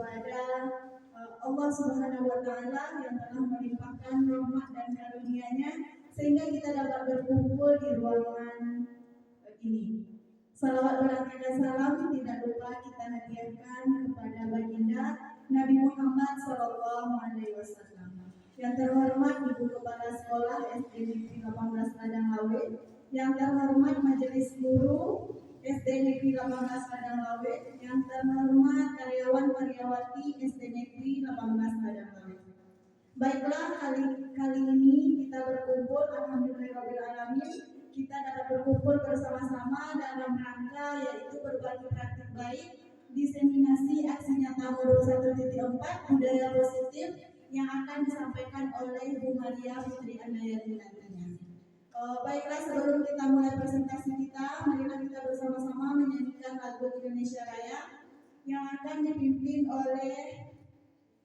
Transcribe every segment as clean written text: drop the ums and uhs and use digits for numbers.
kepada Allah Subhanahu wa Ta'ala yang telah melimpahkan rahmat dan karunia-Nya sehingga kita dapat berkumpul di ruangan ini. Salawat berakah dan salam tidak lupa kita hadiahkan kepada baginda Nabi Muhammad SAW. Yang terhormat Ibu Kepala Sekolah SD Negeri 18 Ladang Lawe, yang terhormat Majelis Guru SD Negeri 18 Ladang Lawe, yang terhormat karyawan-karyawati SD Negeri 18 Ladang Lawe. Baiklah, kali ini kita berkumpul, alhamdulillahirobbilalamin, kita dapat berkumpul bersama-sama dalam rangka yaitu berbagi praktik baik, diseminasi aksi nyata modul 1.4 budaya positif yang akan disampaikan oleh Bu Maria Fitri Andayani nantinya. Baiklah, sebelum kita mulai presentasi kita, marilah kita bersama-sama menyanyikan lagu Indonesia Raya yang akan dipimpin oleh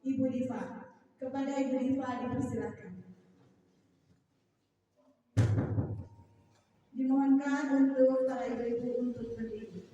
Ibu Diva. Kepada Ibu Diva dipersilakan. Dimohonkan untuk para ibu-ibu untuk berdiri.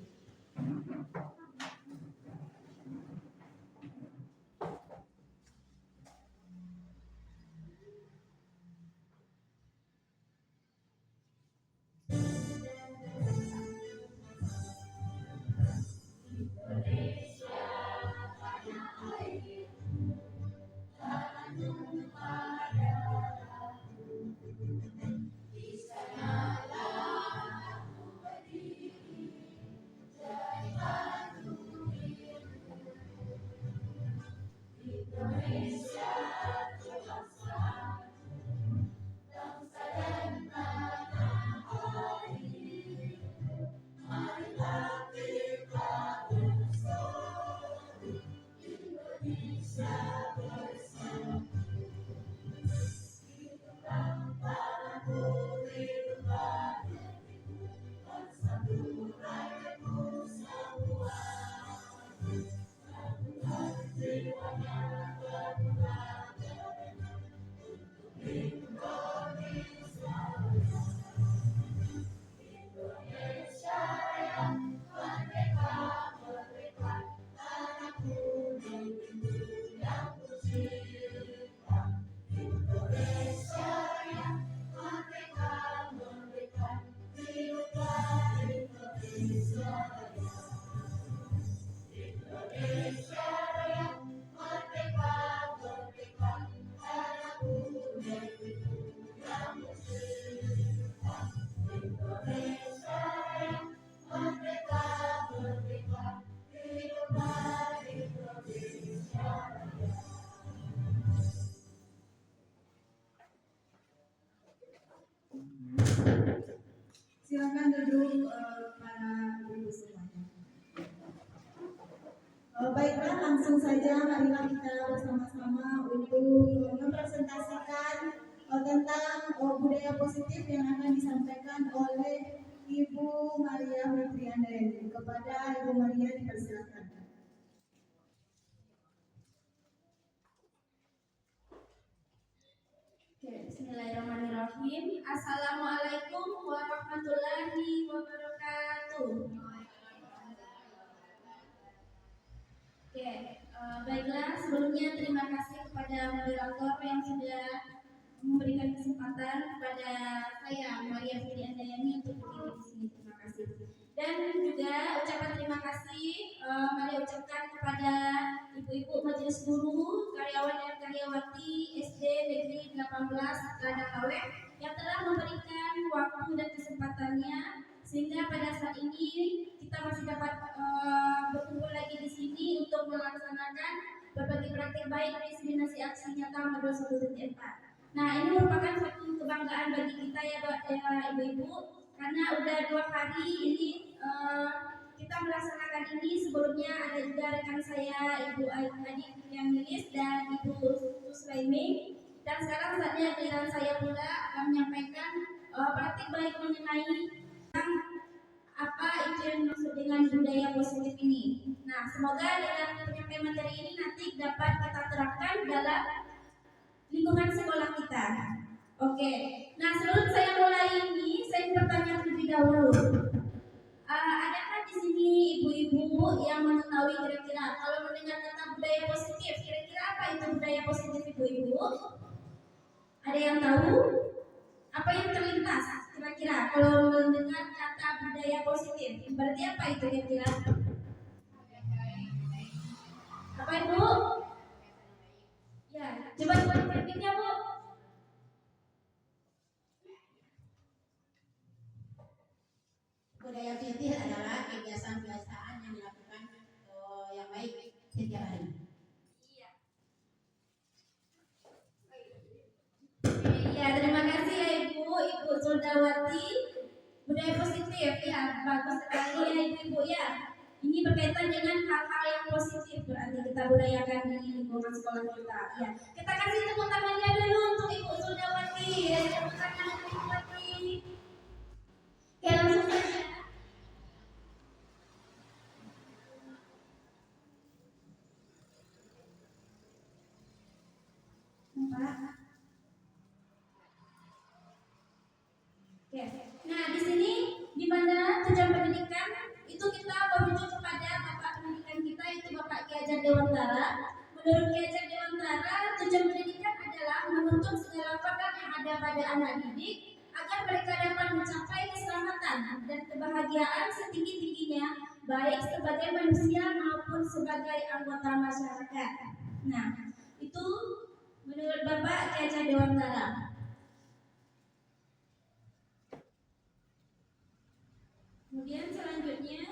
Silakan duduk para ibu semuanya. Baiklah, langsung saja marilah kita bersama-sama untuk mempresentasikan tentang budaya positif yang akan disampaikan oleh Ibu Maria Fitri Andayani. Kepada Ibu Maria dipersilakan. Bismillahirrahmanirrahim. Assalamualaikum warahmatullahi wabarakatuh. Baiklah, sebelumnya terima kasih kepada moderator yang sudah memberikan kesempatan kepada saya Maria Fitri Andayani untuk berdiri di sini. Terima kasih. Dan juga ucapan terima kasih mari ucapkan kepada ibu-ibu majelis guru, karyawan dan karyawati SD Negeri 18 Ladang Lawe yang telah memberikan waktu dan kesempatannya sehingga pada saat ini kita masih dapat berkumpul lagi di sini untuk melaksanakan berbagai praktik baik diseminasi aksi nyata modul 1.4. Nah, ini merupakan suatu kebanggaan bagi kita ya ibu-ibu, karena udah 2 hari ini kita melaksanakan ini. Sebelumnya ada juga rekan saya Ibu Adik yang Nilis dan Ibu Suslaimi, dan sekarang saatnya giliran saya pula akan menyampaikan praktik baik mengenai apa itu yang dimaksud dengan budaya positif ini. Nah, semoga dengan penyampaian materi ini nanti dapat kita terapkan dalam lingkungan sekolah kita. Oke. Nah, sebelum saya mulai ini, saya bertanya terlebih dahulu. Adakah di sini ibu-ibu yang mengetahui kira-kira kalau mendengar kata budaya positif, kira-kira apa itu budaya positif ibu-ibu? Ada yang tahu? Apa yang terlintas kira-kira kalau mendengar kata budaya positif? Berarti apa itu kira-kira? Apa itu? Ya, coba perspektifnya Bu. Budaya positif adalah kebiasaan-kebiasaan yang dilakukan yang baik setiap hari. Iya. Iya, terima kasih ya Ibu Suldawati. Budaya positif ya, bagus sekali ya Ibu ya. Ini berkaitan dengan hal-hal yang positif berarti kita budayakan di lingkungan sekolah kita. Ya, kita kasih tepuk tangannya dulu untuk Ibu Suldawati. Ya, tepuk tangan untuk Ibu Suldawati. Oke, langsung saja. Pak. Oke. Nah, di sini di mana tujuan pendidikan itu kita merujuk kepada Bapak pendidikan kita itu Bapak Ki Hajar Dewantara. Menurut Ki Hajar Dewantara, tujuan pendidikan adalah menuntut segala peran yang ada pada anak didik agar mereka dapat mencapai keselamatan dan kebahagiaan setinggi-tingginya baik sebagai manusia maupun sebagai anggota masyarakat. Nah, itu menurut Bapak Ki Hajar Dewantara. Kemudian selanjutnya,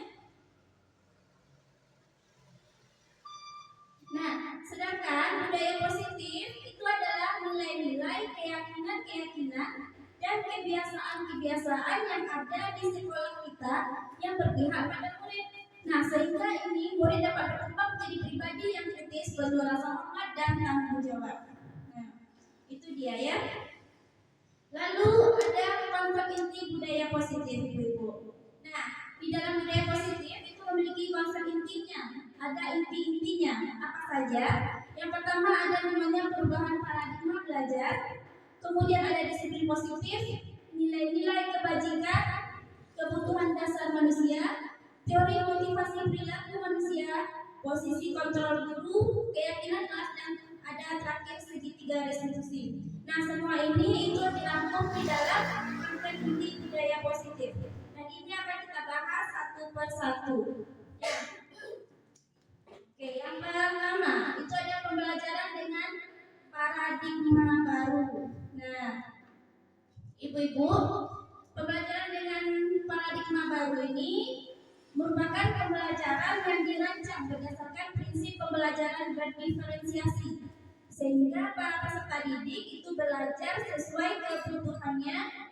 nah, sedangkan budaya positif itu adalah nilai-nilai, keyakinan-keyakinan dan kebiasaan-kebiasaan yang ada di sekolah kita yang berpihak pada murid. Nah, sehingga ini murid dapat berkembang menjadi pribadi yang kritis, penuh rasa hormat dan tanggung jawab. Nah, itu dia ya. Lalu ada konsep inti budaya positif, Ibu-ibu. Nah, di dalam budaya positif itu memiliki konsep intinya, ada inti-intinya. Apa saja? Yang pertama ada namanya perubahan paradigma belajar. Kemudian ada disiplin positif, nilai-nilai kebajikan, kebutuhan dasar manusia, teori motivasi perilaku manusia, posisi kontrol guru, keyakinan kelas dan ada terakhir segitiga restitusi. Nah, semua ini itu dirangkum di dalam konsep inti budaya positif. Dan ini akan kita bahas satu persatu. Ya. Oke, yang pertama itu ada pembelajaran dengan paradigma baru. Nah, ibu-ibu, pembelajaran dengan paradigma baru ini merupakan pembelajaran yang dirancang berdasarkan prinsip pembelajaran berdiferensiasi, sehingga para peserta didik itu belajar sesuai kebutuhannya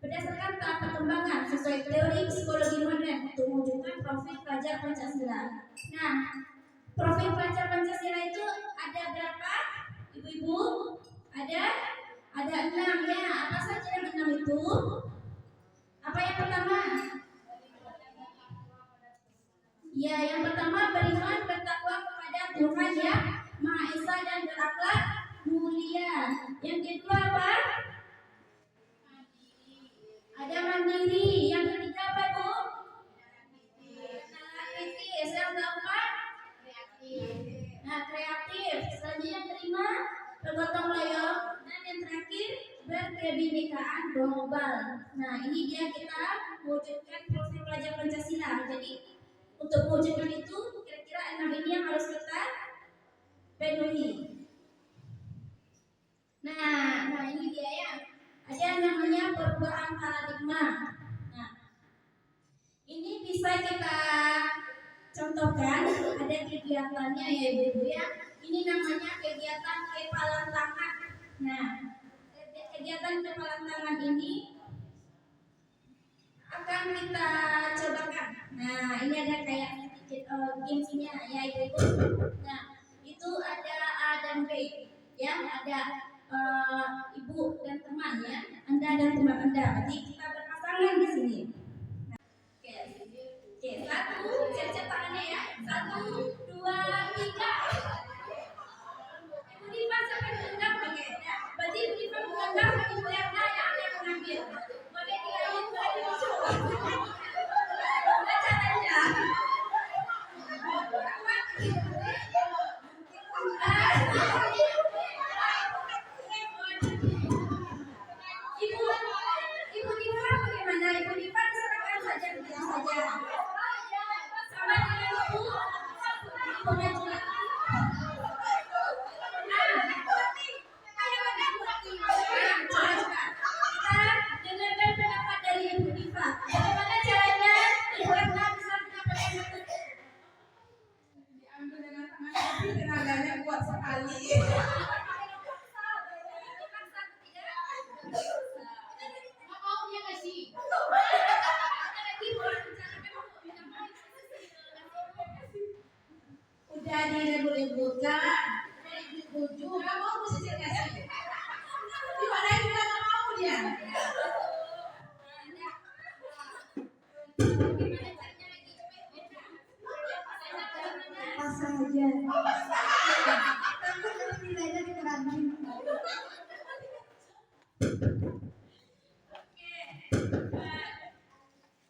berdasarkan tahap perkembangan sesuai teori psikologi modern untuk mewujudkan profil pelajar Pancasila. Nah, profil pelajar Pancasila itu ada berapa, ibu-ibu? Ada 6 ya. Apa saja yang 6 itu? Apa yang pertama? Ya, yang pertama beriman bertakwa kepada Tuhan yang Maha Esa dan berakhlak mulia. Yang kedua apa? Ada mandiri. Yang ketiga apa, Bu? Kritis. Yang keempat? Nah, kreatif. Selanjutnya yang kelima bergotong royong dan yang terakhir berkebinekaan global. Nah, ini dia kita mewujudkan profil pelajar Pancasila. Jadi untuk mewujudkan itu kira-kira 6 ini yang harus kita penuhi. Nah ini dia ya. Ada yang namanya perubahan paradigma. Nah, ini bisa kita contohkan, ada kegiatannya ya ibu-ibu ya. Ini namanya kegiatan kepalan tangan. Nah, kegiatan kepalan tangan ini akan kita cobakan. Nah, ini ada kayak gamesnya ya ibu-ibu. Nah, itu ada A dan B ya, ada ibu dan teman ya, Anda dan teman Anda. Berarti kita berpasangan di sini. Nah, oke, satu, siap-siap tangannya ya. 1, 2, 3. Ibu Diva sampai mengendap, oke. Nah, berarti Ibu Diva mengendap, Ibu Erna yang mengambil. Boleh dilanjut, boleh dilanjut. pengajuan. Kita dengarkan pendapat dari Ibu Diva. Bagaimana caranya Ibu Erna bisa mendapatkan Diambil dengan tangan tapi tenaganya kuat sekali. Nggak mau dia ngasih. Udah direbut-rebutkan, udah dibujuk, nggak mau mesti kasih. Gimana juga nggak mau dia. apa saja. Takut kalau nilainya dikurangin.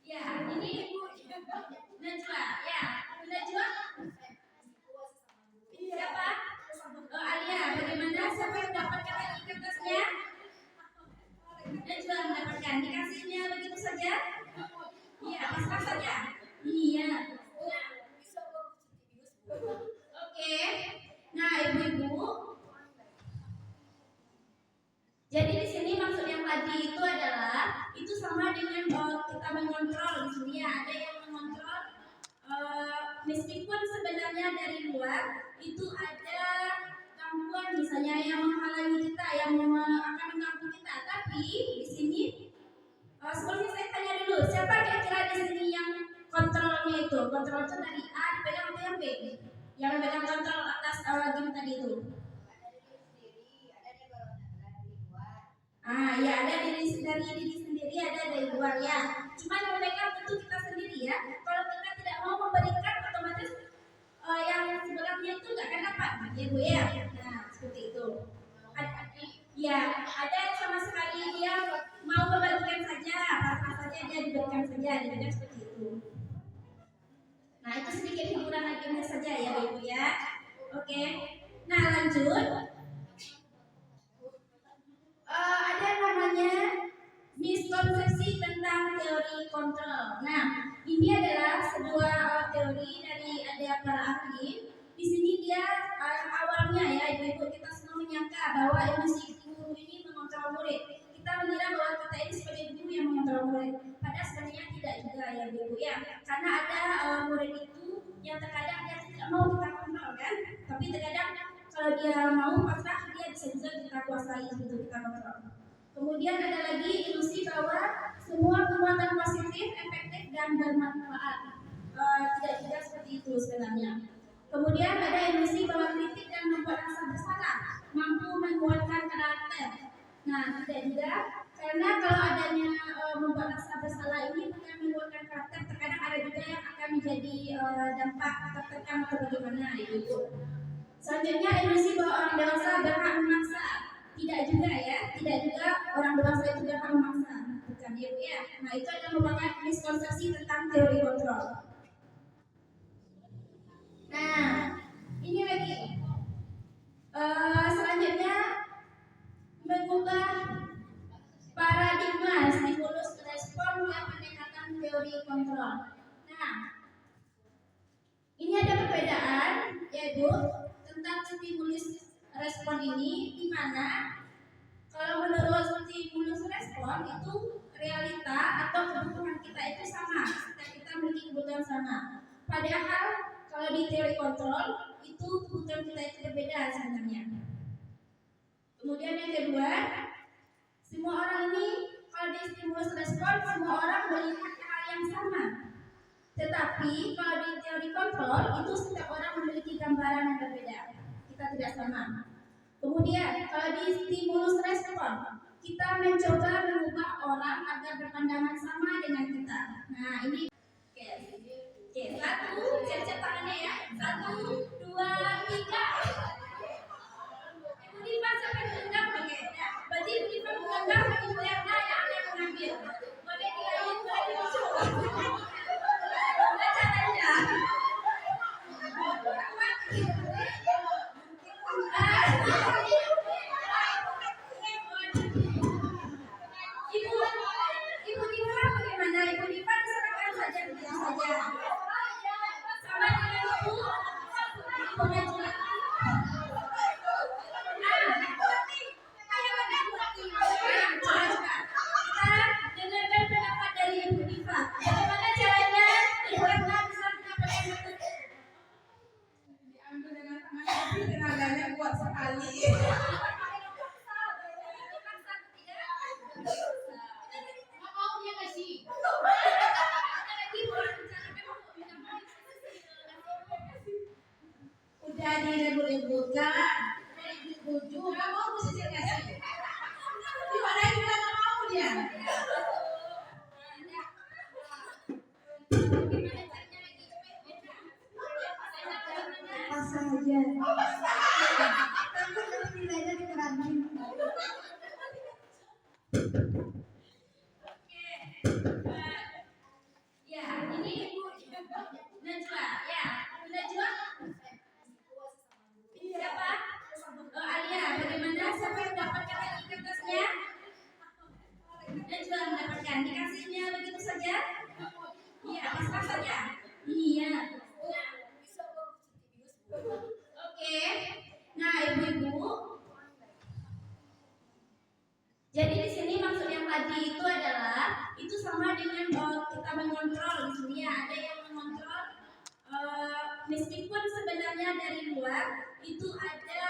Ya, ini Ibu Najwa. Ya, Ibu Najwa. Siapa? Oh, Alia. Bagaimana? Siapa yang mendapatkan lagi kertasnya? Najwa mendapatkan. Dikasihnya begitu saja? Iya, pas saja. Iya. Oke. Nah, ibu-ibu. Jadi di sini maksud yang tadi itu adalah itu sama dengan kita mengontrol di sini ya. Ada yang mengontrol meskipun sebenarnya dari luar itu ada gangguan misalnya yang menghalangi kita, yang akan mengganggu kita. Tapi di sini sebelumnya saya tanya dulu, siapa kira-kira di sini yang kontrolnya itu? Kontrol itu dari A dipegang atau yang B? Yang memegang kontrol atas game tadi itu. Ya ada dari diri sendiri, ada dari luar ya. Cuma yang memegang tentu kita sendiri ya. Kalau kita tidak mau memberikan, otomatis yang sebelahnya itu nggak akan dapat, ya Bu ya. Nah seperti itu. Ada yang sama sekali dia mau membagikan saja, pas-pas saja dia diberikan saja, diberikan seperti itu. Nah itu sedikit hiburan gamenya saja ya Ibu ya. Oke. Nah lanjut. Ada namanya miskonsepsi tentang teori kontrol. Nah, ini adalah sebuah teori dari ada para ahli. Di sini dia awalnya ya ibu-ibu kita semua menyangka bahwa emosi guru ini mengontrol murid. Kita mengira bahwa kita ini sebagai guru yang mengontrol murid. Padahal sebenarnya tidak juga ya ibu ya. Karena ada murid itu yang terkadang dia tidak mau kita kontrol kan, tapi terkadang kalau dia mau pasrah dia bisa juga kita kuasai gitu, kita kontrol. Kemudian ada lagi ilusi bahwa semua kekuatan positif, efektif dan bermanfaat. Tidak juga seperti itu sebenarnya. Kemudian ada ilusi bahwa kritik dan membuat rasa bersalah mampu menguatkan karakter. Nah tidak juga, karena kalau adanya membuat rasa bersalah ini bukan menguatkan karakter, terkadang ada juga yang akan menjadi dampak tertekan atau bagaimana itu. Selanjutnya ilusi bahwa orang dewasa berhak memaksa. Tidak juga ya, tidak juga orang dewasa itu berhak memaksa, bukan ya. Nah itu adalah merupakan miskonsepsi tentang teori kontrol. Nah ini lagi selanjutnya mengubah paradigma stimulus respon yang pendekatan teori kontrol. Nah ini ada perbedaan ya Bu tentang stimulus respon ini, di mana kalau menurut stimulus respon itu realita atau kebutuhan kita itu sama, kita memiliki kebutuhan sama. Padahal kalau di teori kontrol itu kebutuhan kita itu berbeda sebenarnya. Kemudian yang kedua, semua orang ini kalau di stimulus respon semua orang melihat hal yang sama. Tetapi kalau di teori kontrol itu setiap orang memiliki gambaran yang berbeda. Kita tidak sama. Kemudian kalau di stimulus respon kita mencoba mengubah orang agar berpandangan sama dengan kita. Nah ini oke, satu, siap-siap tangannya ya. 1, 2, 3. Ibu Diva sampai menganggap oke. Ya, berarti Ibu Diva menganggap Ibu Erna yang akan mengambil. Boleh dilayani, boleh dicoba. Baca aja. Ibu Diva bagaimana? Ibu Diva diserahkan saja begitu saja. Sama dengan Ibu. pengajuan. Kita dengarkan pendapat dari Ibu Diva. Bagaimana caranya Ibu bisa mendapatkan Diambil dengan tangan tapi tenaganya kuat sekali. Nggak mau dia ngasih. Udah direbut-rebutkan, udah dibujuk, nggak mau pesisir ngasih. Dimana juga nggak mau dia. Pasang aja. Takut nanti nilainya dikurangin. Ya, ini Ibu Najwa. Ya, Ibu Najwa. Siapa? Oh, Alia. Bagaimana? Siapa yang mendapatkan lagi kertasnya? Najwa mendapatkan. Dikasihnya begitu saja? Iya, pas-pas saja. Iya. Oke. Nah, ibu-ibu. Jadi di sini maksud yang tadi itu adalah itu sama dengan kita mengontrol. Di sini ya ada yang mengontrol meskipun sebenarnya dari luar itu ada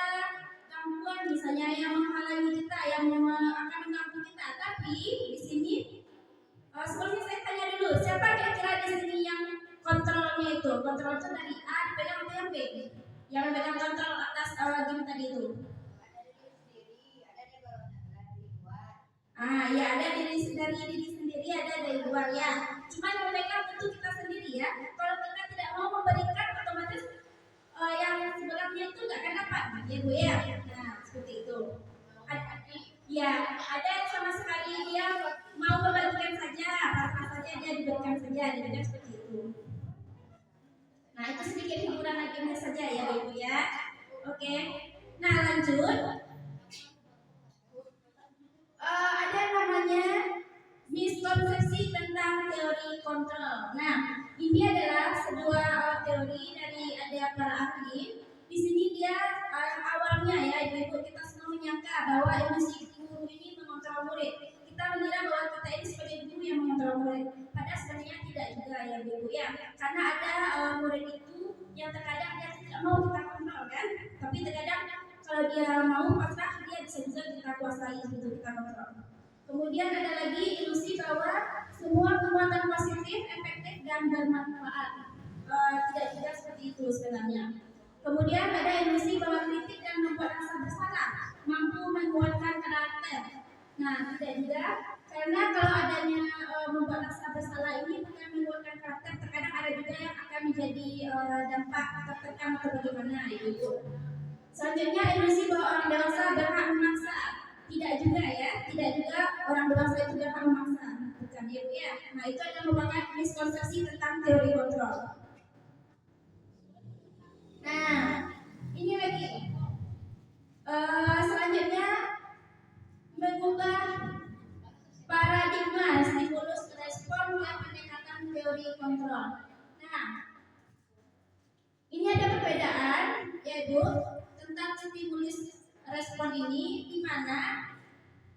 gangguan misalnya yang menghalangi kita yang akan mengganggu kita, tapi di sini sebelumnya saya tanya dulu siapa kira-kira di sini yang kontrolnya itu kontrol itu dari A dipegang atau yang B yang memegang kontrol atas game tadi itu. Ya ada dari diri sendiri, ada dari luar ya. Cuma yang memegang tentu kita sendiri ya. Kalau kita tidak mau memberikan, otomatis yang sebelumnya itu nggak akan dapat, ya Bu ya. Nah seperti itu. Ada yang sama sekali dia mau membagikan saja, pas-pas saja dia diberikan saja, diberikan seperti itu. Nah itu sedikit hiburan gamenya saja ya Bu ya. Oke. Nah lanjut. Ada namanya miskonsepsi tentang teori kontrol. Nah, ini adalah sebuah teori dari ada para ahli. Di sini dia awalnya ya ibu-ibu kita semua menyangka bahwa emosi guru ini mengontrol murid. Kita mengira bahwa kita ini sebagai guru yang mengontrol murid. Padahal sebenarnya tidak juga ya ibu ya. Karena ada murid itu yang terkadang dia tidak mau kita kontrol kan, tapi terkadang kalau dia mau pasrah dia bisa juga kita kuasai gitu kita kontrol. Kemudian ada lagi ilusi bahwa semua kekuatan positif, efektif dan bermanfaat. Tidak juga seperti itu sebenarnya. Kemudian ada ilusi bahwa kritik dan membuat rasa bersalah mampu menguatkan karakter. Nah tidak juga karena kalau adanya membuat rasa bersalah ini bukan menguatkan karakter, terkadang ada juga yang akan menjadi dampak tertekan atau bagaimana itu. Selanjutnya ilusi bahwa orang dewasa berhak memaksa. Tidak juga ya, tidak juga orang dewasa itu berhak memaksa, bukan ya Bu ya. Nah itu adalah merupakan miskonsepsi tentang teori kontrol. Nah ini lagi selanjutnya mengubah paradigma stimulus respon dan pendekatan teori kontrol. Nah ini ada perbedaan ya Bu tentang stimulus respon ini, di mana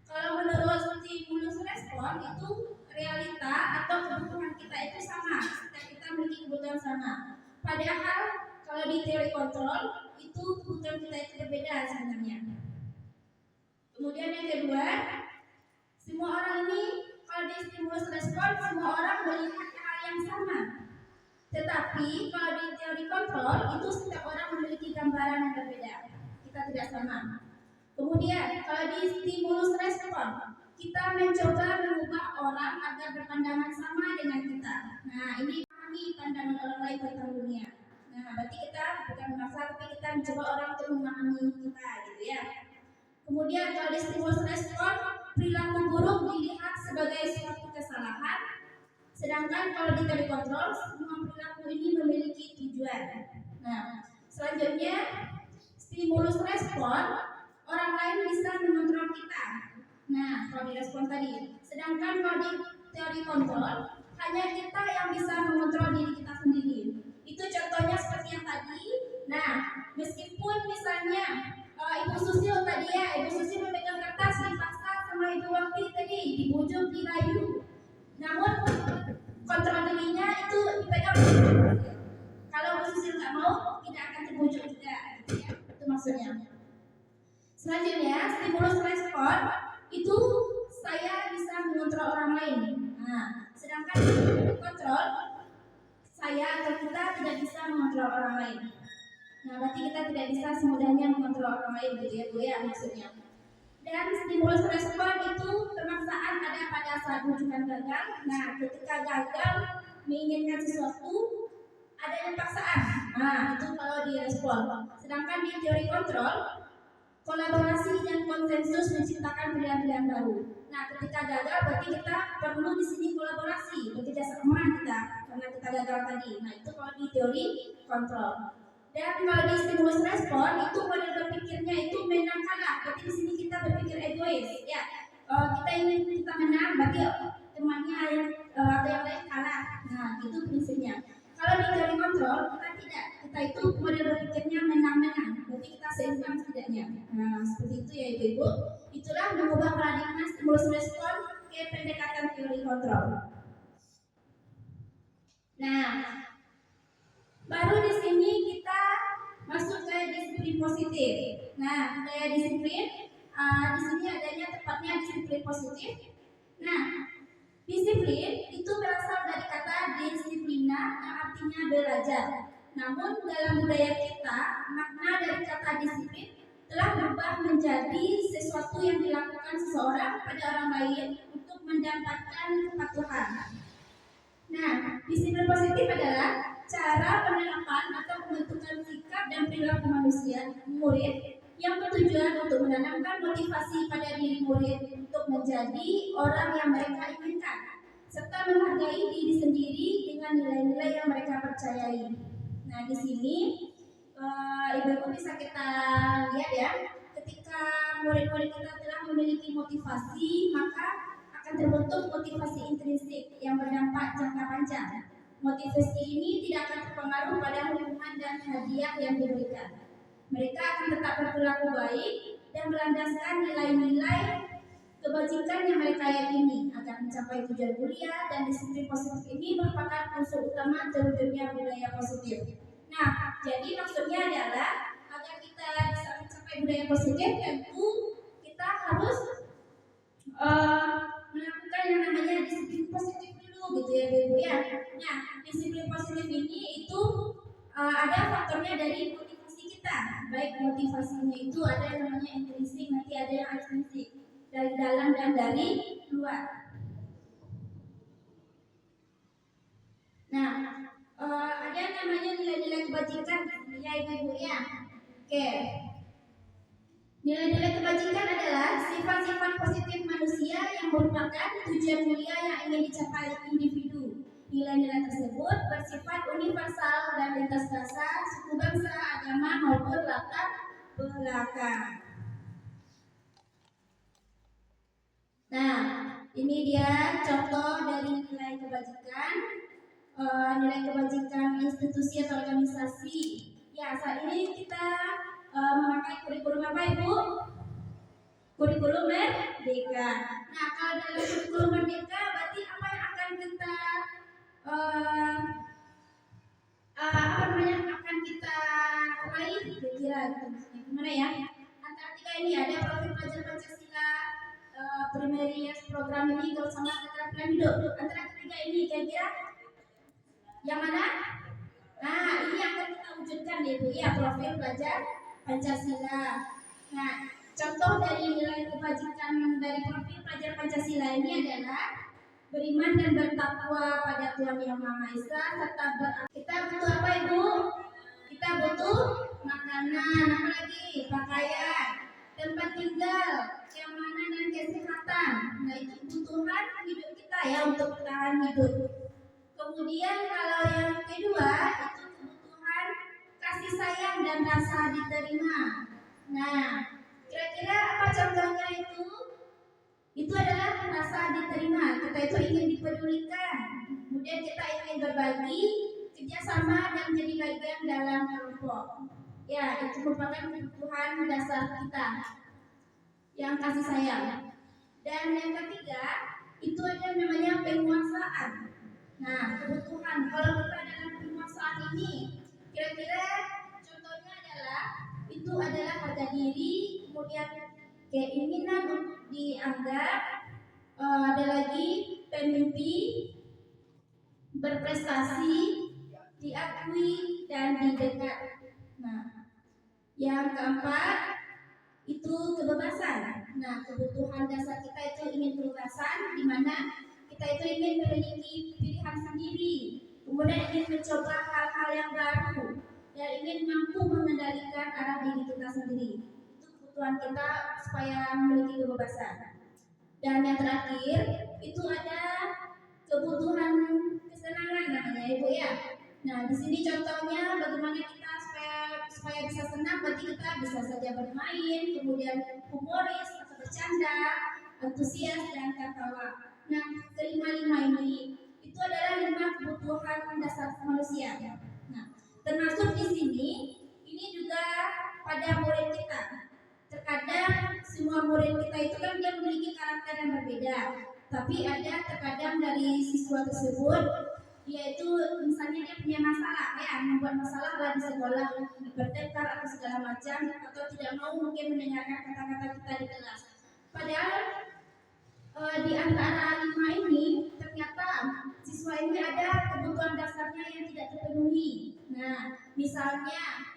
kalau menurut stimulus respon itu realita atau kebutuhan kita itu sama, kita memiliki kebutuhan sama. Padahal kalau di teori kontrol itu kebutuhan kita itu berbeda sebenarnya. Kemudian yang kedua, semua orang ini kalau di stimulus respon semua orang melihat hal yang sama. Tetapi kalau di teori kontrol itu setiap orang memiliki gambaran yang berbeda. Kita tidak sama. Kemudian kalau di stimulus respon kita mencoba mengubah orang agar berpandangan sama dengan kita. Nah ini memahami pandangan orang lain tentang dunia. Nah berarti kita bukan memaksa tapi kita mencoba orang untuk memahami kita gitu ya. Kemudian kalau di stimulus respon perilaku buruk dilihat sebagai suatu kesalahan. Sedangkan kalau di teori kontrol semua perilaku ini memiliki tujuan. Nah selanjutnya stimulus respon orang lain bisa mengontrol kita. Nah, kalau di respon tadi. Sedangkan kalau di teori kontrol, hanya kita yang bisa mengontrol diri kita sendiri. Itu contohnya seperti yang tadi. Nah, maksudnya. Selanjutnya, stimulus respon itu saya bisa mengontrol orang lain. Nah, sedangkan kontrol saya atau kita tidak bisa mengontrol orang lain. Nah, berarti kita tidak bisa semudahnya mengontrol orang lain gitu ya, Bu ya maksudnya. Dan stimulus respon itu pemaksaan ada pada saat rujukan gagal. Nah, ketika gagal menginginkan sesuatu adanya paksaan. Nah, itu kalau di respon. Sedangkan di teori kontrol, kolaborasi dan konsensus menciptakan pilihan-pilihan baru. Nah, ketika gagal berarti kita perlu di sini kolaborasi, bekerja sama kita karena kita gagal tadi. Nah, itu kalau di teori kontrol. Dan kalau di stimulus respon itu model berpikirnya itu menang kalah. Berarti di sini kita berpikir egois, ya. Kita ingin kita menang, berarti temannya atau yang lain kalah. Nah, itu prinsipnya. Kalau di teori kontrol kita tidak, kita itu model berpikirnya menang-menang. Berarti kita seimbang setidaknya. Nah, seperti itu ya ibu-ibu. Itulah mengubah paradigma stimulus respon ke pendekatan teori kontrol. Nah, baru di sini kita masuk ke disiplin positif. Nah, daya disiplin di sini adanya tepatnya disiplin positif. Nah, disiplin itu berasal dari kata disiplina yang artinya belajar. Namun dalam budaya kita, makna dari kata disiplin telah berubah menjadi sesuatu yang dilakukan seseorang pada orang lain untuk mendapatkan kepatuhan. Nah, disiplin positif adalah cara penerapan atau pembentukan sikap dan perilaku manusia murid yang bertujuan untuk menanamkan motivasi pada diri murid untuk menjadi orang yang mereka inginkan serta menghargai diri sendiri dengan nilai-nilai yang mereka percayai. Nah, di sini ibu-ibu bisa kita lihat ya, ketika murid-murid kita telah memiliki motivasi, maka akan terbentuk motivasi intrinsik yang berdampak jangka panjang. Motivasi ini tidak akan terpengaruh pada hubungan dan hadiah yang diberikan. Mereka akan tetap berperilaku baik dan berlandaskan nilai-nilai kebajikan yang mereka yakini agar mencapai tujuan mulia, dan disiplin positif ini merupakan unsur utama terwujudnya budaya positif. Nah, jadi maksudnya adalah agar kita bisa mencapai budaya positif, tentu kita harus melakukan yang namanya disiplin positif dulu gitu ya ibu ya. Nah, disiplin positif ini itu ada faktornya dari motivasi kita, baik motivasinya itu ada yang namanya intrinsik, nanti ada yang ekstrinsik, dari dalam dan dari luar. Nah, ada yang namanya nilai-nilai kebajikan ya ibu ya. Oke. Nilai-nilai kebajikan adalah sifat-sifat positif manusia yang merupakan tujuan mulia yang ingin dicapai individu. Nilai-nilai tersebut bersifat universal dan lintas rasa, suku bangsa, agama maupun latar belakang. Nah, ini dia contoh dari nilai kebajikan. Nilai kebajikan institusi atau organisasi. Ya, saat ini kita memakai kurikulum apa ibu? Kurikulum Merdeka. Nah, kalau dalam kurikulum Merdeka berarti apa yang akan kita akan kita raih kira-kira gitu. Gimana ya? Antara tiga ini ada profil pelajar Pancasila, primary program ini kalau sama keterampilan hidup. Antara ketiga ini kira-kira yang mana? Nah, ini akan kita wujudkan ibu ya, profil pelajar Pancasila. Nah, contoh dari nilai kebajikan dari profil pelajar Pancasila ini adalah beriman dan bertakwa pada Tuhan Yang Maha Esa serta kita butuh apa ibu? Kita butuh makanan, apa lagi? Pakaian, tempat tinggal, keamanan dan kesehatan. Nah, itu kebutuhan hidup kita ya untuk bertahan hidup. Kemudian kalau yang kedua itu kebutuhan kasih sayang dan rasa diterima. Nah, kira-kira apa contohnya itu? Itu adalah rasa diterima. Kita itu ingin dipedulikan. Kemudian kita ingin berbagi, kerjasama dan menjadi bagian dalam kelompok. Ya, itu merupakan kebutuhan dasar kita yang kasih sayang. Dan yang ketiga itu ada namanya penguasaan. Nah, kebutuhan kalau kita dalam penguasaan ini, kira-kira contohnya adalah itu itu adalah harga diri, kemudian keinginan untuk dianggap, ada lagi pemimpi, berprestasi, diakui dan didengar. Nah, yang keempat itu kebebasan. Nah, kebutuhan dasar kita itu ingin kebebasan, di mana kita itu ingin memiliki pilihan sendiri, kemudian ingin mencoba hal-hal yang baru, dan ingin mampu mengendalikan arah diri kita sendiri. Itu kebutuhan kita supaya memiliki kebebasan. Dan yang terakhir itu ada kebutuhan kesenangan namanya Ibu ya. Nah, di sini contohnya bagaimana kita supaya bisa senang, berarti kita bisa saja bermain, kemudian humoris atau bercanda, antusias dan tertawa. Nah, kelima-lima ini itu adalah 5 kebutuhan dasar manusia. Nah, termasuk di sini ini juga pada murid kita. Terkadang semua murid kita itu kan dia memiliki karakter yang berbeda, tapi ada terkadang dari siswa tersebut yaitu misalnya dia punya masalah ya, membuat masalah lah di sekolah, bertengkar atau segala macam, atau tidak mau mungkin mendengarkan kata-kata kita di kelas. Padahal di antara 5 ini ternyata siswa ini ada kebutuhan dasarnya yang tidak terpenuhi. Nah, misalnya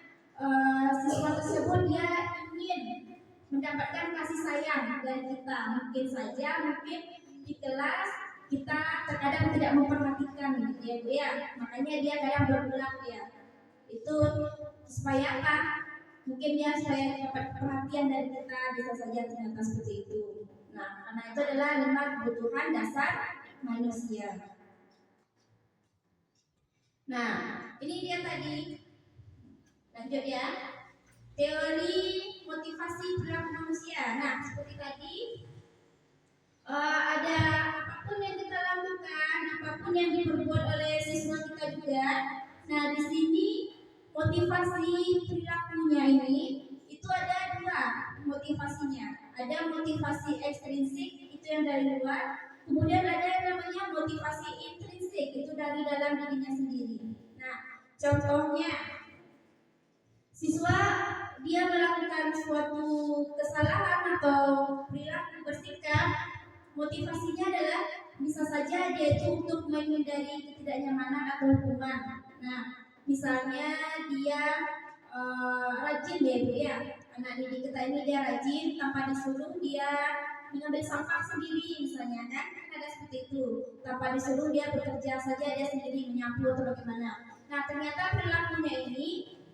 siswa tersebut dia ingin mendapatkan kasih sayang dari kita, mungkin di kelas kita terkadang tidak memperhatikan gitu ya Bu ya, makanya dia kadang berbelak ya. Itu supaya apa? Mungkin dia supaya dapat perhatian dari kita, bisa saja ternyata seperti itu. Nah, karena itu adalah 5 kebutuhan dasar manusia. Nah, ini dia tadi. Lanjut ya. Teori motivasi perilaku manusia. Nah, seperti tadi ada apapun yang kita lakukan, apapun yang diperbuat oleh siswa kita juga. Nah, di sini motivasi perilakunya ini itu ada 2 motivasinya. Ada motivasi ekstrinsik, itu yang dari luar. Kemudian ada yang namanya motivasi intrinsik, itu dari dalam dirinya sendiri. Nah, contohnya siswa dia melakukan suatu kesalahan atau perilaku bersikap, motivasinya adalah bisa saja dia itu untuk menghindari ketidaknyamanan atau hukuman. Nah, misalnya dia rajin ya Bu ya, anak didik kita ini dia rajin tanpa disuruh dia mengambil sampah sendiri misalnya kan ada seperti itu, tanpa disuruh dia bekerja saja dia sendiri menyapu atau bagaimana. Nah, ternyata perilakunya ini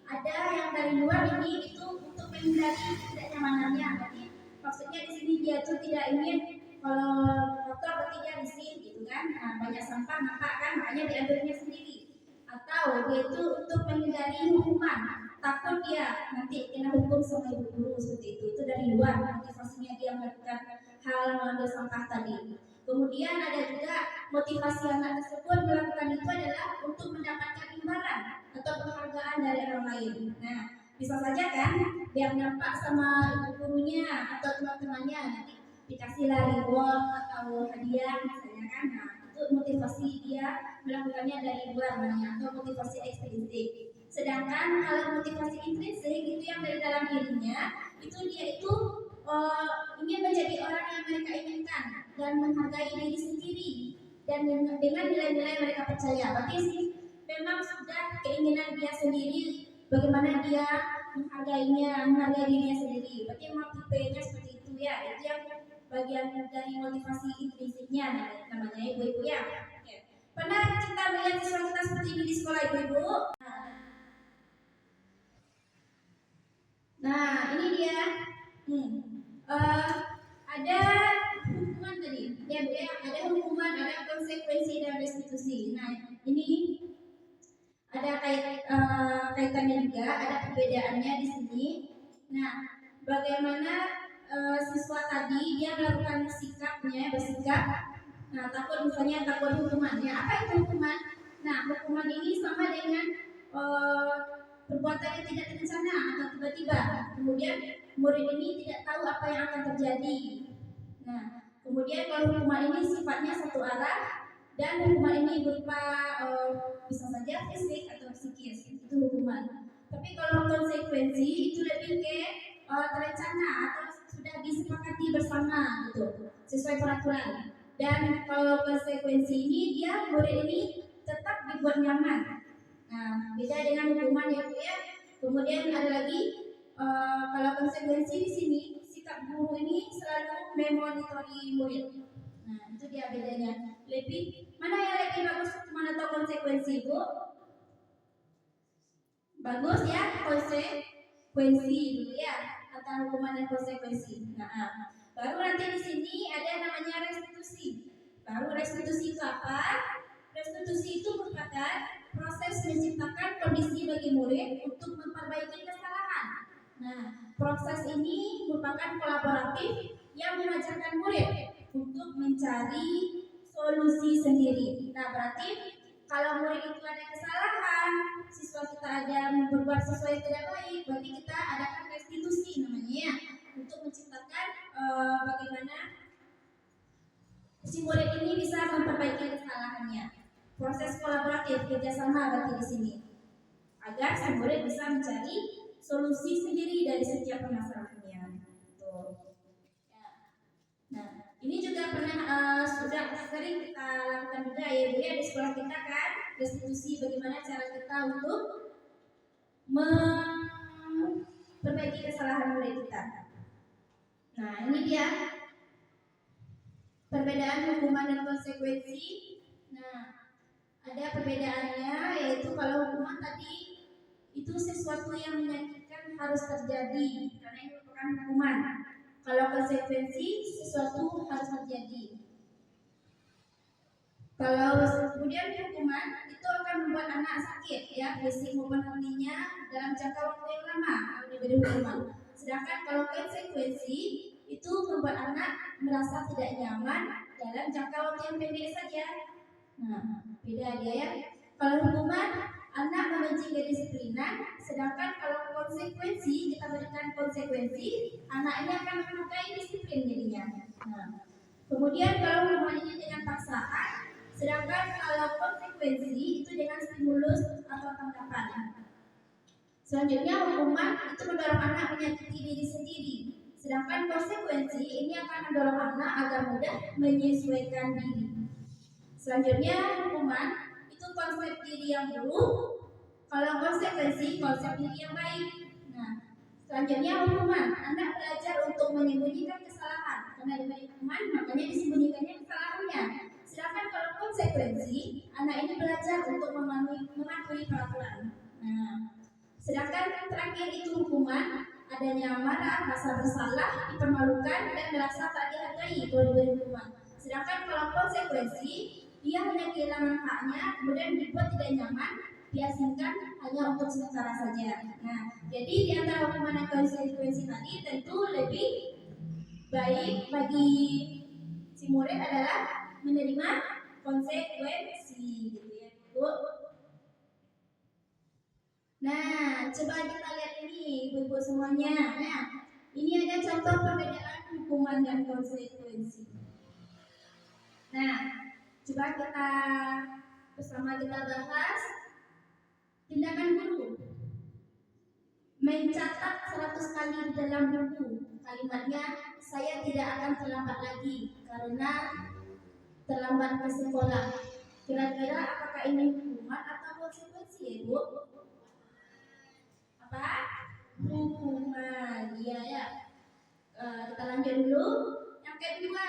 ada yang dari luar ini itu untuk menghindari ketidaknyamanannya. Jadi maksudnya di sini dia tuh tidak ingin kalau kotor berarti dia bersin gitu kan. Nah, banyak sampah nampak kan, makanya diambilnya sendiri. Atau dia itu untuk menghindari hukuman, takut dia nanti kena hukum sama ibu guru seperti itu dari luar motivasinya dia melakukan hal mengambil sampah tadi. Kemudian ada juga motivasi anak tersebut melakukan itu adalah untuk mendapatkan imbalan atau penghargaan dari orang lain. Nah, bisa saja kan biar nampak sama ibu gurunya atau teman-temannya nanti dikasihlah reward atau hadiah misalnya kan. Nah, itu motivasi dia melakukannya dari luar namanya atau motivasi ekstrinsik. Sedangkan kalau motivasi intrinsik itu yang dari dalam dirinya, itu dia itu ingin menjadi orang yang mereka inginkan dan menghargai diri sendiri dan dengan nilai-nilai mereka percaya. Berarti sih memang sudah keinginan dia sendiri bagaimana dia menghargai dirinya sendiri. Berarti memang tipenya seperti itu ya. Itu yang bagian dari motivasi intrinsiknya namanya ibu-ibu ya. Pernah kita melihat siswa kita seperti ini di sekolah ibu-ibu? Nah, ini dia. Ada hukuman tadi, ya Bu ya. Ada hukuman, ada konsekuensi dan restitusi. Nah, ini ada kaitannya juga, ada perbedaannya di sini. Nah, bagaimana siswa tadi dia melakukan bersikap. Nah, takut misalnya takut hukumannya. Apa itu hukuman? Nah, hukuman ini sama dengan perbuatan yang tidak terencana atau tiba-tiba. Kemudian murid ini tidak tahu apa yang akan terjadi. Nah, kemudian kalau hukuman ini sifatnya satu arah dan hukuman ini berupa bisa saja fisik atau psikis, itu hukuman. Tapi kalau konsekuensi itu lebih ke terencana atau sudah disepakati bersama gitu, sesuai peraturan. Dan kalau konsekuensi ini dia murid ini tetap dibuat nyaman. Nah, beda dengan hukuman ya Bu ya. Kemudian ada lagi kalau konsekuensi di sini sikap guru ini selalu memonitori murid. Nah, itu dia bedanya. Lebih mana yang lebih bagus, hukuman atau konsekuensi Bu? Bagus ya, konsekuensi dulu ya, antara hukuman dan konsekuensi. Nah, baru nanti di sini ada namanya restitusi. Baru restitusi itu apa? Restitusi itu merupakan proses menciptakan kondisi bagi murid untuk memperbaiki kesalahan. Nah, proses ini merupakan kolaboratif yang mengajarkan murid untuk mencari solusi sendiri. Nah, berarti kalau murid itu ada kesalahan, siswa kita ada berbuat sesuatu yang tidak baik, berarti kita adakan restitusi namanya ya, untuk menciptakan bagaimana si murid ini bisa memperbaiki kesalahannya. Proses kolaboratif kerjasama berarti di sini, agar si murid bisa mencari solusi sendiri dari setiap permasalahannya. Tuh. Nah, ini juga pernah sudah sering kita lakukan juga ya Bu ya di sekolah kita kan, restitusi bagaimana cara kita untuk memperbaiki kesalahan murid kita. Nah, ini dia perbedaan hukuman dan konsekuensi. Nah, ada perbedaannya, yaitu kalau hukuman tadi itu sesuatu yang menyakitkan harus terjadi karena itu merupakan hukuman. Kalau konsekuensi sesuatu harus terjadi. Kalau kemudian hukuman itu akan membuat anak sakit ya, fisik maupun hatinya dalam jangka waktu yang lama kalau diberi hukuman. Sedangkan kalau konsekuensi itu membuat anak merasa tidak nyaman dalam jangka waktu yang pendek saja. Nah, beda dia ya. Kalau hukuman anak membenci kedisiplinan, sedangkan kalau konsekuensi kita berikan konsekuensi, anak ini akan menyukai disiplin jadinya. Nah, kemudian kalau hukuman ini dengan paksaan, sedangkan kalau konsekuensi itu dengan stimulus atau tanggapan. Selanjutnya hukuman itu mendorong anak menyakiti diri sendiri, sedangkan konsekuensi ini akan mendorong anak agar mudah menyesuaikan diri. Selanjutnya hukuman itu konsep diri yang buruk, kalau konsekuensi konsep diri yang baik. Nah, selanjutnya hukuman anak belajar untuk menyembunyikan kesalahan, karena diberi hukuman makanya disembunyikannya kesalahannya. Sedangkan kalau konsekuensi anak ini belajar untuk mematuhi peraturan. Nah, sedangkan terakhir itu hukuman adanya marah, rasa bersalah, dipermalukan dan merasa tak dihargai kalau diberi hukuman. Sedangkan kalau konsekuensi dia hanya kehilangan haknya, kemudian dibuat tidak nyaman, diasingkan hanya untuk sementara saja. Nah, jadi di antara hukuman dan konsekuensi tadi tentu lebih baik bagi si murid adalah menerima konsekuensi, gitu ya Bu. Nah, coba kita lihat ini ibu-ibu semuanya. Nah, ini ada contoh perbedaan hukuman dan konsekuensi. Nah, coba kita bersama kita bahas tindakan guru. Mencatat 100 kali di dalam buku. Kalimatnya, saya tidak akan terlambat lagi karena terlambat ke sekolah. Kira-kira apakah ini hukuman atau konsekuensi ya Bu? Apa? Hukuman. Iya ya. Kita lanjut dulu. Yang kedua,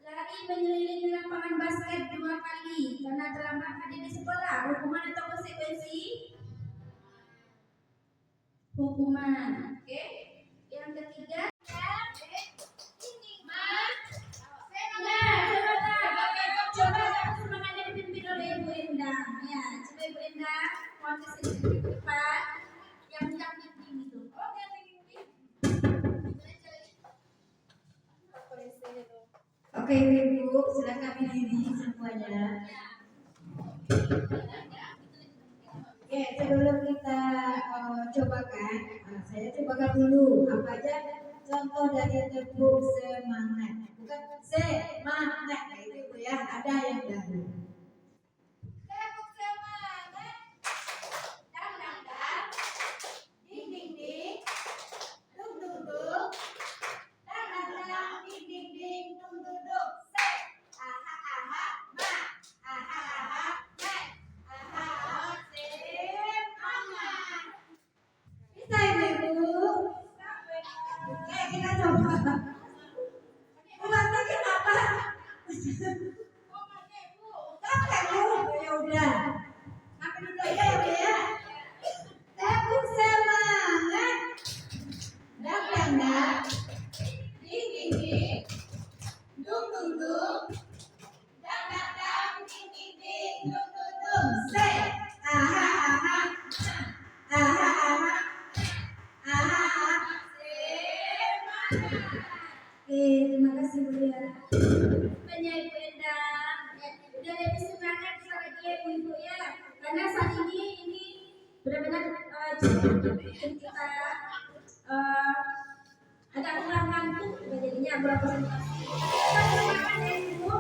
lari menyelilingi lapangan basket 2 kali karena terlambat hadir di sekolah. Hukuman atau konsekuensi? Hukuman. Oke. Yang ketiga, coba semangatnya dipimpin oleh Ibu Endang. Ya, coba Ibu Endang mau kesini ke depan. Yang bimbing itu. Oke, Oke Ibu, silakan berdiri semuanya. Oke, sebelum kita cobakan, saya cobakan dulu apa aja contoh dari tepuk semangat. Bukan semangat, itu Bu ya, ada yang baru. tepuk semangat. Dang dang dang. enggak? Ding ding ding, dung dung dung, dang dang dang, ding ding ding, dung dung dung. Say, aha aha, aha aha, aha aha. Semangat. Terima kasih Bu ya. Banyak Ibu Endang. Udah lebih semangat lagi ya Ibu ya. Karena saat ini benar-benar cukup bikin kita agak kurang ngantuk jadinya beberapa presentasi. Kita semangat ya Ibu.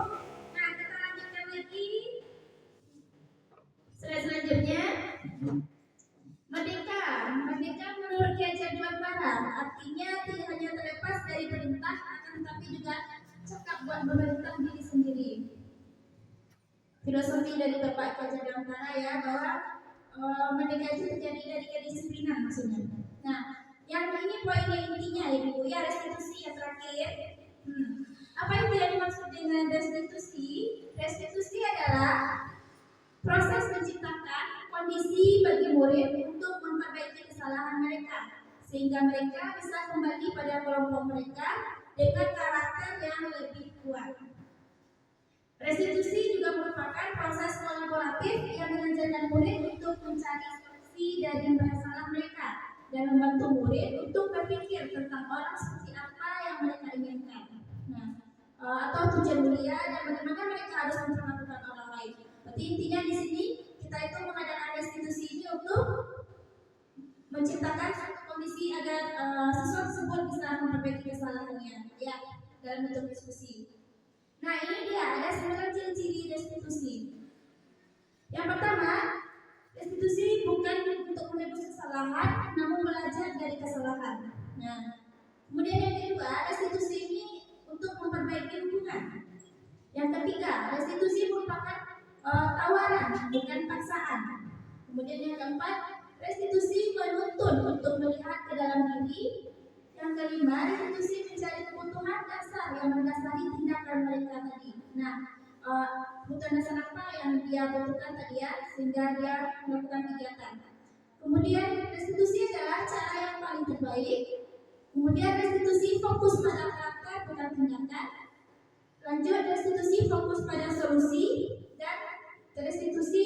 Nah kita lanjutkan lagi. Slide selanjutnya. Merdeka menurut Ki Hajar Dewantara artinya tidak hanya terlepas dari perintah akan tetapi juga cekap buat memerintah diri sendiri. Filosofi dari Bapak Ki Hajar Dewantara ya bahwa merdeka itu terjadi dari kedisiplinan maksudnya. Nah, yang ini poinnya intinya Ibu ya, restitusi yang terakhir. Apa itu yang dimaksud dengan restitusi? Restitusi adalah proses menciptakan kondisi bagi murid untuk memperbaiki kesalahan mereka sehingga mereka bisa kembali pada kelompok mereka dengan karakter yang lebih kuat. Restitusi juga merupakan proses kolaboratif yang mengajarkan murid untuk mencari solusi dari masalah mereka dan membantu murid untuk berpikir tentang orang seperti apa yang mereka inginkan. Nah, atau tujuan mulia dan bagaimana mereka harus memperlakukan orang lain. Berarti intinya di sini kita itu mengadakan restitusi ini untuk menciptakan suatu kondisi agar siswa tersebut bisa memperbaiki kesalahannya, ya, dalam bentuk diskusi. Nah ini dia ada 9 ciri-ciri restitusi. Yang pertama, restitusi bukan untuk menebus kesalahan, namun belajar dari kesalahan. Nah, kemudian yang kedua, restitusi ini untuk memperbaiki hubungan. Yang ketiga, restitusi merupakan tawaran, bukan paksaan. Kemudian yang keempat, restitusi menuntun untuk melihat ke dalam diri. Yang kelima, restitusi mencari kebutuhan dasar yang mendasari tindakan mereka tadi. Nah, kebutuhan dasar apa yang dia butuhkan tadi ya, sehingga dia melakukan kegiatan. Kemudian restitusi adalah cara yang paling terbaik. Kemudian restitusi fokus pada karakter bukan tindakan. Lanjut, restitusi fokus pada solusi. Dan restitusi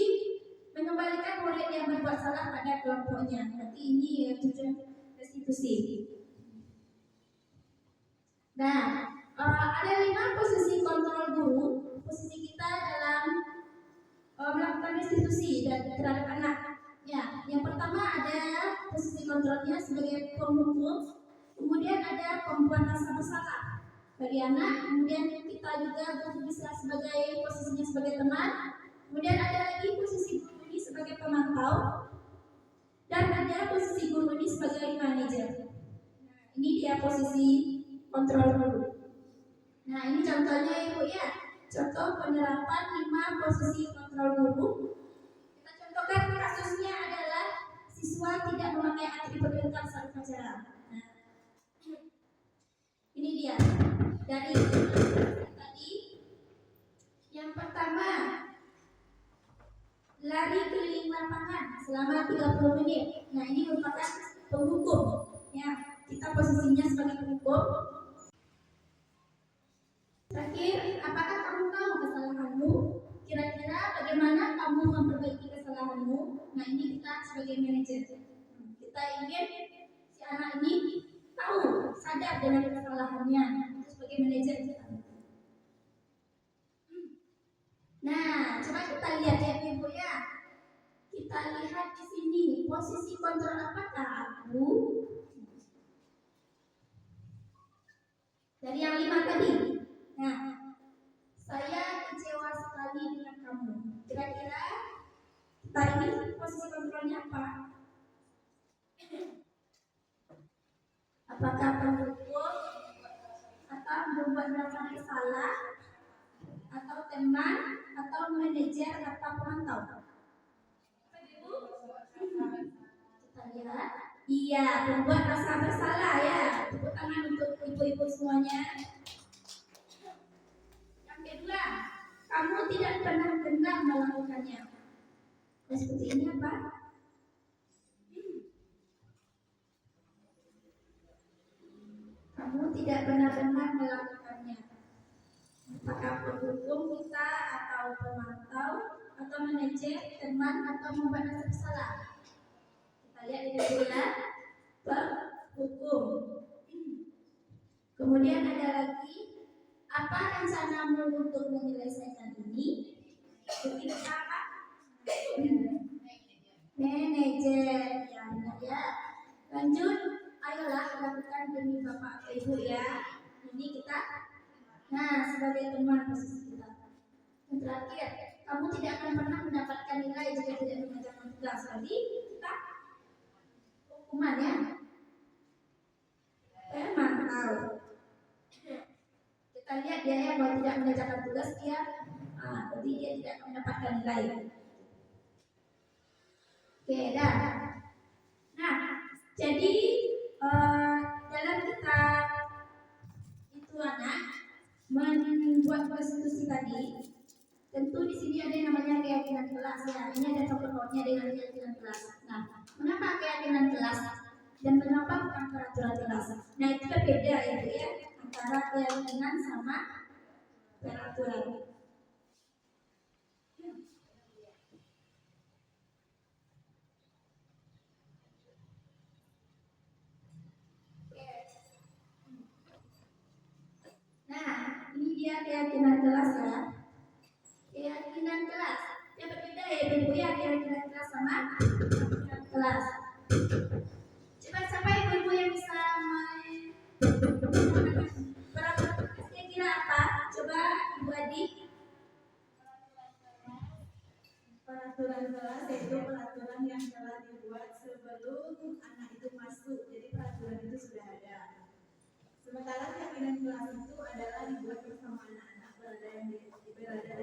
mengembalikan murid yang berbuat salah pada kelompoknya. Berarti ini ya tujuan restitusi. Nah, ada 5 posisi kontrol guru. Posisi kita dalam melakukan restitusi dan terhadap anak. Ya, yang pertama ada posisi kontrolnya sebagai penghukum. Kemudian ada pembuat rasa bersalah bagi anak. Kemudian kita juga bisa sebagai posisinya sebagai teman. Kemudian ada lagi posisi guru ini sebagai pemantau. Dan ada posisi guru ini sebagai manajer. Nah, ini dia posisi kontrol guru. Nah, ini contohnya Ibu ya. Contoh penerapan 5 posisi kontrol guru. Kita contohkan kasusnya adalah siswa tidak memakai atribut lengkap saat upacara. Nah, ini dia. Dari tadi yang pertama, lari keliling lapangan selama 30 menit. Nah, ini merupakan penghukum. Ya, kita posisinya sebagai penghukum. Terakhir, apakah kamu tahu kesalahanmu? Kira-kira bagaimana kamu memperbaiki kesalahanmu? Nah, ini kita sebagai manajer. Kita ingin si anak ini tahu, sadar dengan kesalahannya. Itu sebagai manajer kita. Nah, coba kita lihat ya Ibu ya. Kita lihat di sini posisi kontrol apakah aku? Dari yang 5 tadi. Nah, saya kecewa sekali dengan kamu. Kira-kira kita ini posisi kontrolnya apa? Apakah penghukum atau membuat merasa bersalah, atau teman, atau manajer, atau pemantau? Kita lihat. Iya, membuat rasa bersalah ya. Tepuk tangan untuk ibu-ibu semuanya. Yang kedua, kamu tidak pernah benar melakukannya. Dan seperti ini apa? tidak benar-benar melakukannya. Apakah penghukum kita atau pemantau atau manajer, teman atau membuat rasa bersalah? Kita lihat ini dulu ya. Penghukum. Kemudian ada lagi, apa rencanamu untuk menyelesaikan ini? Jadi apa? Manajer, ya benar ya. Lanjut, ayolah lakukan demi bapak atau ibu ya. Ini kita, nah sebagai teman posisi kita. Yang terakhir, kamu tidak akan pernah mendapatkan nilai jika tidak mengerjakan tugas. Jadi kita hukuman ya. Mantau. Kita lihat dia ya, kalau tidak mengerjakan tugas dia, jadi dia tidak mendapatkan nilai. Oke, dah. Nah, jadi dalam kita itu anak membuat konstitusi tadi, tentu di sini ada yang namanya keyakinan kelas ya. Ini ada sangkut-pautnya dengan keyakinan kelas. Nah, mengapa keyakinan kelas dan mengapa bukan peraturan kelas? Nah, itu berbeda ya, Bu ya, antara keyakinan sama peraturan. Nah, ini dia keyakinan kelas ya. Keyakinan kelas. Yang berbeda ya Ibu ya, keyakinan kelas sama keyakinan kelas. Coba siapa ibu-ibu yang bisa peraturan kelas kira-kira apa? Coba Ibu Adi. Peraturan kelas yaitu peraturan yang telah dibuat sebelum anak itu masuk. Jadi peraturan itu sudah ada. Sementara keyakinan kelas itu adalah dibuat bersama anak-anak berada di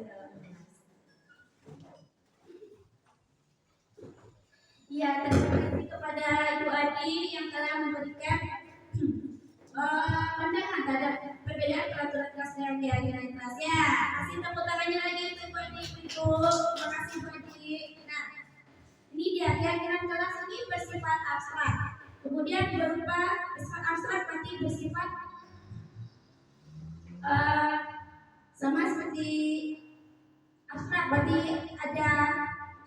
dalam kelas. Ya, terima kasih kepada Ibu Adi yang telah memberikan pandangan terhadap perbedaan peraturan kelas dan keyakinan kelas. Ya, kasih tepuk tangannya lagi untuk Ibu Adi. Terima kasih Ibu Adi. Nah, ini dia keyakinan kelas ini bersifat abstrak. Kemudian berupa bersifat abstrak berarti bersifat sama seperti abstrak berarti ada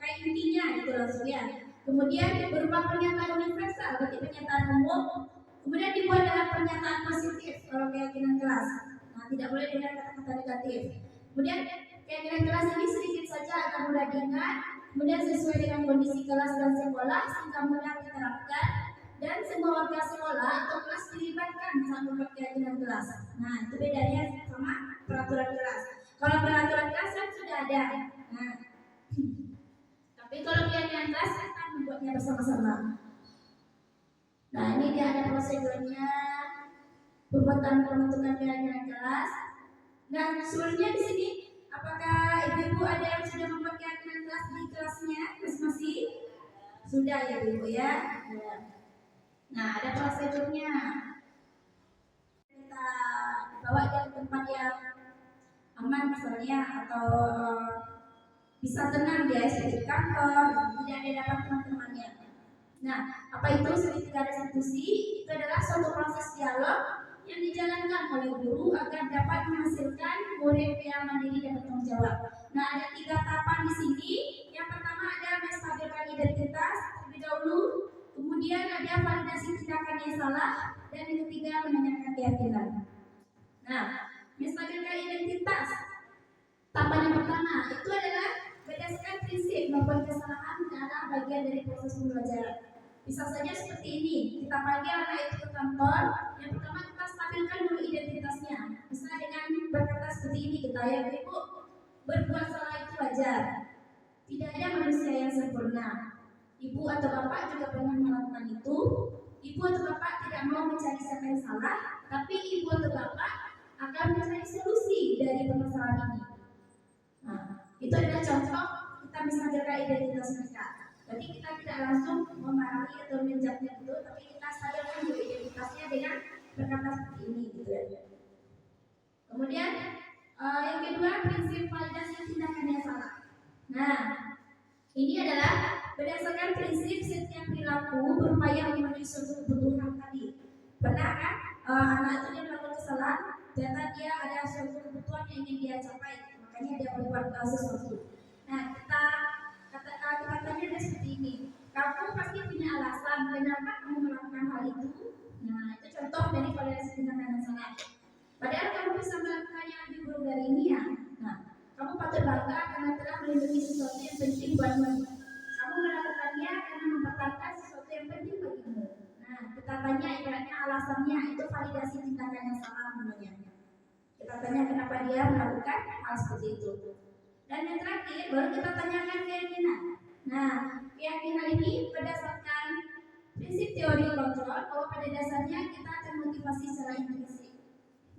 kayak intinya gitu langsung ya. Kemudian berupa pernyataan universal berarti pernyataan umum. Kemudian dibuat dalam pernyataan positif kalau keyakinan kelas. Nah, tidak boleh dengan kata-kata negatif. Kemudian keyakinan kelas ini sedikit saja akan mudah diingat. Kemudian sesuai dengan kondisi kelas dan sekolah sehingga mudah diterapkan. Dan semua warga sekolah atau kelas dilibatkan saat membuat keyakinan kelas. Nah, itu bedanya sama peraturan kelas. Kalau peraturan kelas kan sudah ada. Nah, tapi kalau keyakinan kelas kita membuatnya bersama-sama. Nah, ini dia ada prosedurnya pembuatan pembentukan keyakinan kelas. Nah, sebenarnya di sini apakah ibu-ibu ada yang sudah membuat keyakinan kelas di kelasnya masing-masing? Sudah ya ibu ya. Nah, ada prosedurnya. Kita bawa dia ke tempat yang aman misalnya atau bisa tenang dia di kantor, tidak ada dapat teman-temannya. Nah, apa itu segitiga restitusi? Itu adalah suatu proses dialog yang dijalankan oleh guru agar dapat menghasilkan murid yang mandiri dan bertanggung jawab. Nah, ada 3 tahapan di sini. Yang pertama ada menstabilkan identitas terlebih dahulu. Kemudian ada validasi tindakan yang salah, dan yang ketiga menanyakan keyakinan. Nah, menstabilkan identitas. Tahapan yang pertama itu adalah berdasarkan prinsip maupun kesalahan adalah bagian dari proses pembelajaran. Bisa saja seperti ini, kita panggil anak itu ke kantor. Yang pertama kita stabilkan dulu identitasnya. Bisa dengan berkata seperti ini, kita ya ibu, berbuat salah itu wajar. Tidak ada manusia yang sempurna. Ibu atau bapak juga pernah melakukan itu. Ibu atau bapak tidak mau mencari siapa yang salah, tapi ibu atau bapak akan mencari solusi dari permasalahan ini. Nah, itu adalah contoh kita bisa jaga identitas mereka. Jadi kita tidak langsung memarahi atau menjawabnya itu, tapi kita sadarkan dulu identitasnya dengan berkata seperti ini, gitu ya. Kemudian yang kedua prinsip validasi tindakan yang salah. Nah, ini adalah berdasarkan prinsip setiap perilaku berupaya memenuhi suatu kebutuhan tadi. Pernah kan anak itu dia melakukan masalah, ternyata dia ada suatu kebutuhan yang ingin dia capai, makanya dia berbuat sesuatu. Nah, kita tanya dia seperti ini, kamu pasti punya alasan kenapa kamu melakukan hal itu. Nah, itu contoh dari toleransi tindakan yang salah. Padahal kamu bisa melakukan yang lebih buruk dari ini ya. Nah, kamu patut bangga karena telah melindungi sesuatu yang penting buatmu. Kamu melakukannya karena mempertahankan sesuatu yang penting bagimu. Nah, kita tanya ibaratnya alasannya, itu validasi tindakan yang salah namanya. Kita tanya kenapa dia melakukan hal seperti itu. Dan yang terakhir, baru kita tanyakan keyakinan. Nah, keyakinan ini berdasarkan prinsip teori kontrol bahwa pada dasarnya kita termotivasi secara intrinsik.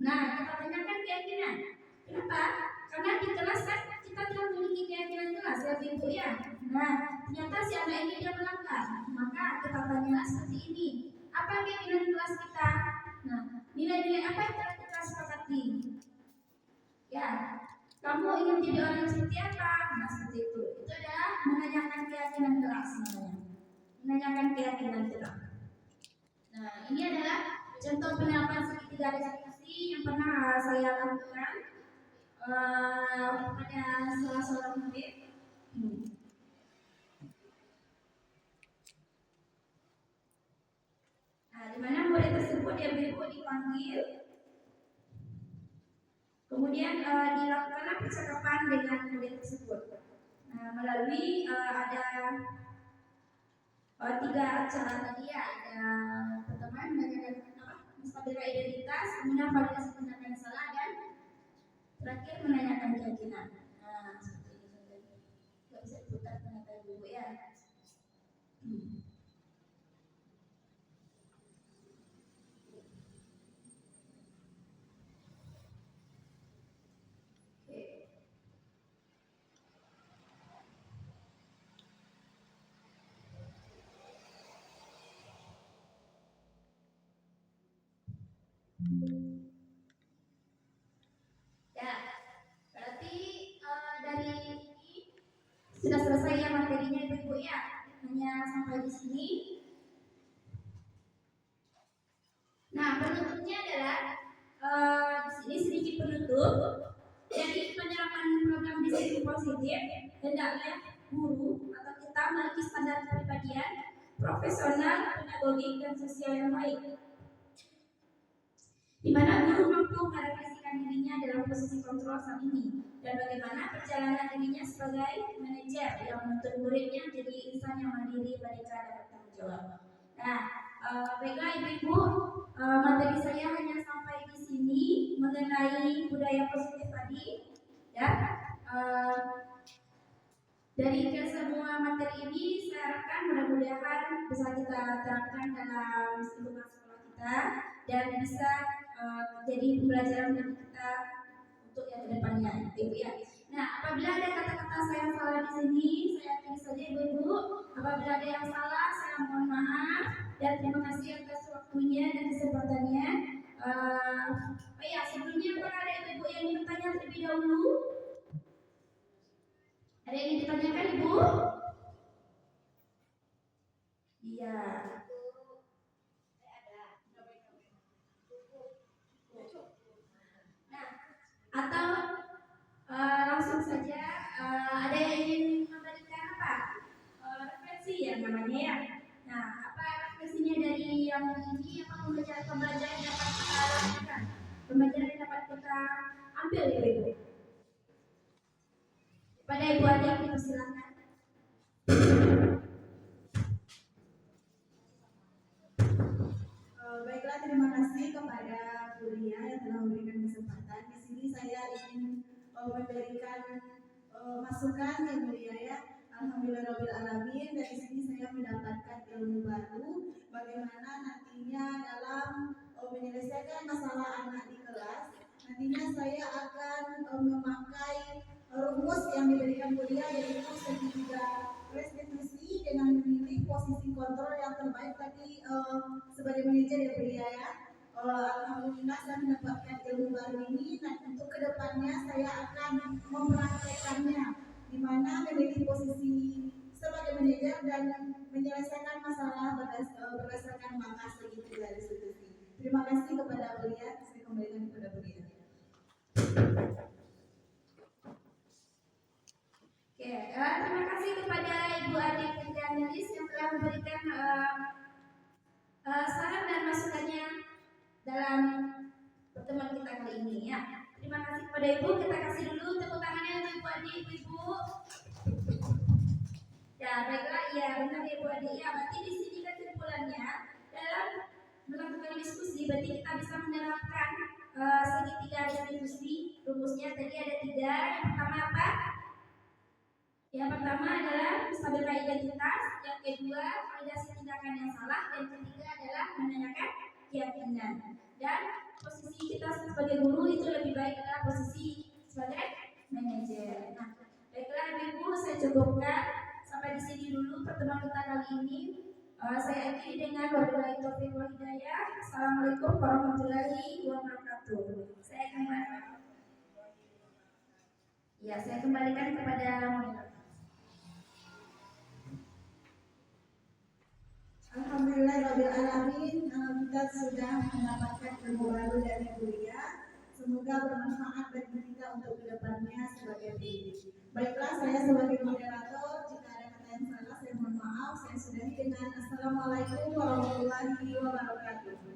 Nah, kita tanyakan keyakinan. Kenapa? Karena di kelas kan kita telah memiliki keyakinan kelas ya Ibu ya. Nah, ternyata si anak ini dia melanggar. Maka kita tanya seperti ini. Apa keyakinan kelas kita? Nah, nilai-nilai apa yang telah kita sepakati? Ya, kamu ingin menjadi orang yang seperti apa? Nah, seperti itu. Itu adalah menanyakan keyakinan kelas namanya. Menanyakan keyakinan kita. Nah, ini adalah contoh penerapan segitiga diskusi yang pernah saya lakukan pada salah seorang murid. Nah, di mana murid tersebut dia dipanggil, kemudian dilakukanlah percakapan dengan murid tersebut. Nah, melalui ada 3 cara tadi ya. Ada pertama menanyakan menstabilkan identitas, kemudian validasi tindakan salah, dan terakhir menanyakan keyakinan. Nah, seperti ini. Gak bisa diputar ternyata Ibu ya. Ya, berarti dari ini sudah selesai ya materinya Ibu ya. Hanya sampai di sini. Nah, penutupnya adalah di sini sedikit penutup. Jadi penerapan program disiplin positif hendaknya guru atau kita memiliki standar kepribadian profesional, pedagogik, dan sosial yang baik, di mana guru mampu merefleksikan dirinya dalam posisi kontrol saat ini dan bagaimana perjalanan dirinya sebagai manajer yang menuntut muridnya jadi insan yang mandiri, berdikari, dan bertanggung jawab. Nah, baiklah Ibu-ibu, materi saya hanya sampai di sini mengenai budaya positif tadi. Ya, dari kesemua materi ini saya harapkan mudah-mudahan bisa kita terapkan dalam lingkungan sekolah kita dan bisa jadi pembelajaran bagi kita untuk yang kedepannya, Ibu ya. Nah, apabila ada kata-kata saya salah di sini, saya tulis saja Ibu-ibu. Apabila ada yang salah, saya mohon maaf dan terima kasih atas waktunya dan kesempatannya. Ya, sebelumnya apakah ada Ibu yang ingin bertanya terlebih dahulu? Ada yang ingin ditanyakan Ibu? Iya. Nah, atau langsung saja ada yang ingin memberikan apa? Refleksi ya namanya ya. Nah, apa refleksinya dari yang ini? Apa pembelajaran yang dapat kita lakukan? Pembelajaran yang dapat kita ambil ya Ibu? Pada Ibu adik dipersilakan. Baiklah, terima kasih kepada Bulia yang telah memberikan kesempatan. Di sini saya ingin memberikan masukan ya Bulia ya. Alhamdulillahirobbilalamin. Dari sini saya mendapatkan ilmu baru bagaimana nantinya dalam menyelesaikan masalah anak di kelas. Nantinya saya akan memakai rumus yang diberikan Bulia, yaitu segitiga restitusi dengan memilih posisi kontrol yang terbaik tadi sebagai manajer ya Bulia ya. Alhamdulillah saya mendapatkan ilmu baru ini. Nah, untuk kedepannya saya akan mempraktekannya, di mana memiliki posisi sebagai manajer dan menyelesaikan masalah berdasarkan mangkas segitiga restitusi. Terima kasih kepada Bulia. kembalikan kepada Bu Dina. Oke, terima kasih kepada Ibu Adi Fitrianis yang telah memberikan saran dan masukannya dalam pertemuan kita kali ini ya. Terima kasih kepada Ibu. Kita kasih dulu tepuk tangannya untuk Ibu Adi, Ibu. Ya, baiklah, ya benar ya Bu Adi. Ya, berarti di sini kesimpulannya dalam melakukan diskusi berarti kita bisa menerapkan segitiga distribusi. Rumusnya tadi ada 3. Yang pertama apa? Yang pertama adalah stabilkan identitas, yang kedua validasi tindakan yang salah, dan ketiga adalah menanyakan keyakinan. Dan posisi kita sebagai guru itu lebih baik adalah posisi sebagai manajer. Nah, baiklah Ibu, saya cukupkan sampai di sini dulu pertemuan kita kali ini. Saya akhiri dengan wabillahi taufiq wal hidayah. Assalamualaikum warahmatullahi wabarakatuh. Saya kembalikan kepada moderator. Alhamdulillahirrahmanirrahim. Kita sudah mendapatkan ilmu baru dari kuliah. Semoga bermanfaat bagi kita untuk kedepannya sebagai pendidik. Baiklah, saya sebagai moderator, jika ada kata yang salah saya mohon maaf. Saya sudahi dengan Assalamualaikum warahmatullahi wabarakatuh.